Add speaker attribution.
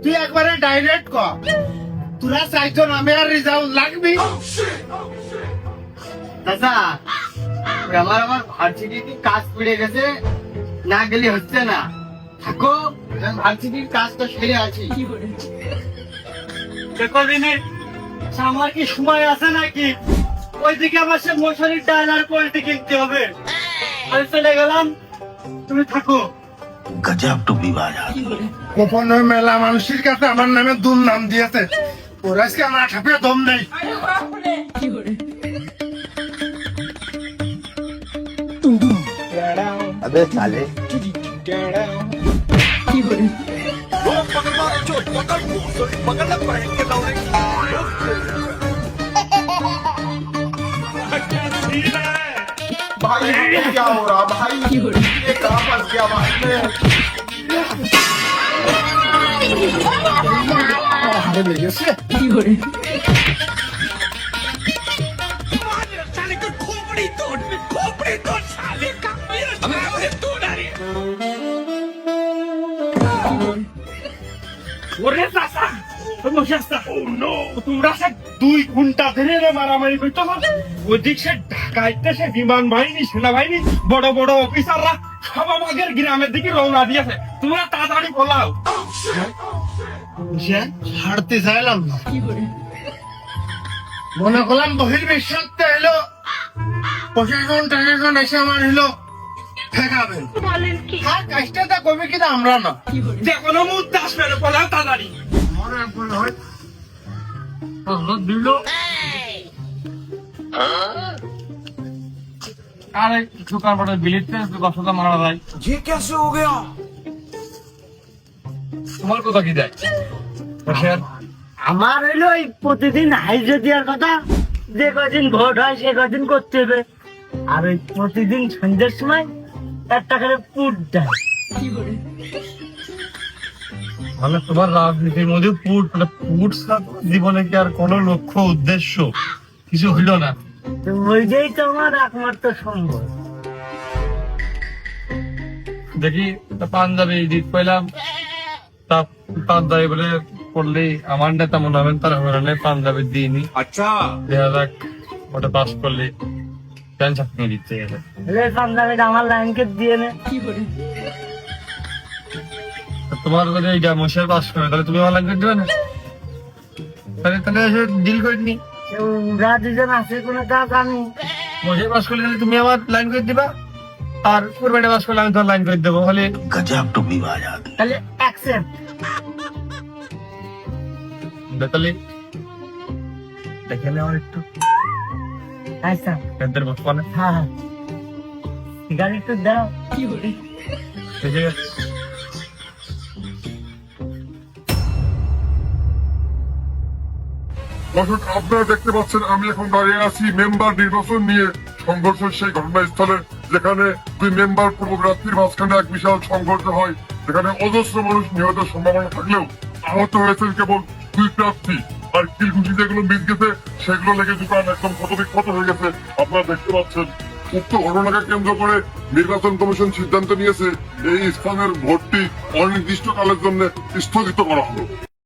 Speaker 1: তুই একবারে ডাইরেক্ট কর, তোরা চাইজন আমি আর রেজাল্ট লাগবি।
Speaker 2: চাচা আমার আমার ভার্সিটিতে কাজ পড়ে গেছে, না গেলে হচ্ছে না। থাকো, ভার্সিটির কাজটা সেরে আছি।
Speaker 3: কদিনে আমার কি সময় আছে নাকি? ওইদিকে আমার সে মশারির ডাল আর পোল্ট্রি কিনতে হবে। আমি চলে গেলাম, তুমি থাকো।
Speaker 4: गजब टूपी बाजा।
Speaker 1: গোপন মেলা মানুষের কাছে আমার নামে দুর্নাম দিয়েছে, ওরা আজকে আমার ঠাপিয়ে দম নেই।
Speaker 4: अबे साले
Speaker 1: भाई क्या हो रहा भाई, ये कहाँ फंस गया भाई मैं। अरे लेके से
Speaker 3: ওরে চাচা, তোমরা সে 2 ঘন্টা ধরে রে মারামারি করতে হবে। ওদিক সে ঢাকাইতে সে বিমান বাহিনী, সেনাবাহিনী, বড় বড় অফিসাররা সব আমাদের গ্রামের দিকে রওনা দিয়েছে। তোমরা তাড়াতাড়ি বলাও।
Speaker 1: হারতে চাইলাম না, মনে করলাম বহির্বিশ্বাসতে এলো প্রশাসন টশাসন এসে আমার হলো ঠেকাবেন। আর কাজটা করবে কিনা আমরা না,
Speaker 3: যে কোনো মুহূর্তে আসবে রে, বলাও তাড়াতাড়ি।
Speaker 1: মনে মনে হয়
Speaker 3: দিল আরে দোকান বড় বিলিতে দশটা মারা যায়।
Speaker 4: ये कैसे हो गया?
Speaker 3: তোমার কথা কি যায়?
Speaker 5: আমার হইলো এই প্রতিদিন হাইজে দেওয়ার কথা, যে কদিন ভোট হয় সে কদিন করতে হবে। আর ওই প্রতিদিন সন্ধ্যের সময় একটা করে পুট দেয়।
Speaker 3: মানে তোমার রাজনীতির মধ্যে পুট, মানে পুট জীবনে কি আর কোনো লক্ষ্য উদ্দেশ্য কিছু হইল না?
Speaker 5: তো ওইটাই তো আমার একমাত্র সম্ভব।
Speaker 3: দেখি পাঞ্জাবি জিত পাইলাম, তা পাঞ্জাবি বলে পড়লেই আমার নেতা মনে হবেন, তার কারণে পাঞ্জাবি দিইনি।
Speaker 4: अच्छा
Speaker 3: দেখা যাক ওটা পাস করলে প্যান্ট শার্ট নিয়ে দিতে গেছে।
Speaker 5: পাঞ্জাবিটা আমার লাইনকে দিয়ে নে।
Speaker 3: তোমার যদি এই মশাই পাস করে তাহলে তুমি আমার লাগবে দেবে না? তাহলে তাহলে এসে ডিল করে নি।
Speaker 5: ওরা দুজন আছে কোনো কাজ আমি
Speaker 3: মশাই পাস করলে তাহলে তুমি আমার লাইন করে দিবা, আর কুরবানি পাস করলে আমি তোমার লাইন করে দেবো। হলে
Speaker 4: गजब टूपी बाजा।
Speaker 5: তাহলে অ্যাকসেপ্ট।
Speaker 3: তাহলে দেখে নেওয়ার একটু
Speaker 5: আচ্ছা
Speaker 3: এদের বসবানে
Speaker 5: হ্যাঁ হ্যাঁ, গাড়ি একটু দাও।
Speaker 3: ঠিক আছে।
Speaker 6: দর্শক, আপনারা দেখতে পাচ্ছেন আমি এখন দাঁড়িয়ে আছি মেম্বার নির্বাচন নিয়ে সংঘর্ষের সেই ঘটনাস্থলে, যেখানে 2 মেম্বার পূর্বপ্রার্থীর মাঝখানে এক বিশাল সংঘর্ষ হয়, যেখানে অজস্র মানুষ নিহতের সম্ভাবনা থাকলেও আহত হয়েছেন কেবল 2 প্রার্থী। আর কিলঘুষি যেগুলো মিস গেছে সেগুলো লেগে দোকান একদম ক্ষতবিক্ষত হয়ে গেছে আপনারা দেখতে পাচ্ছেন। উক্ত ঘটনাকে কেন্দ্র করে নির্বাচন কমিশন সিদ্ধান্ত নিয়েছে এই স্থানের ভোটটি অনির্দিষ্টকালের জন্য স্থগিত করা হলো।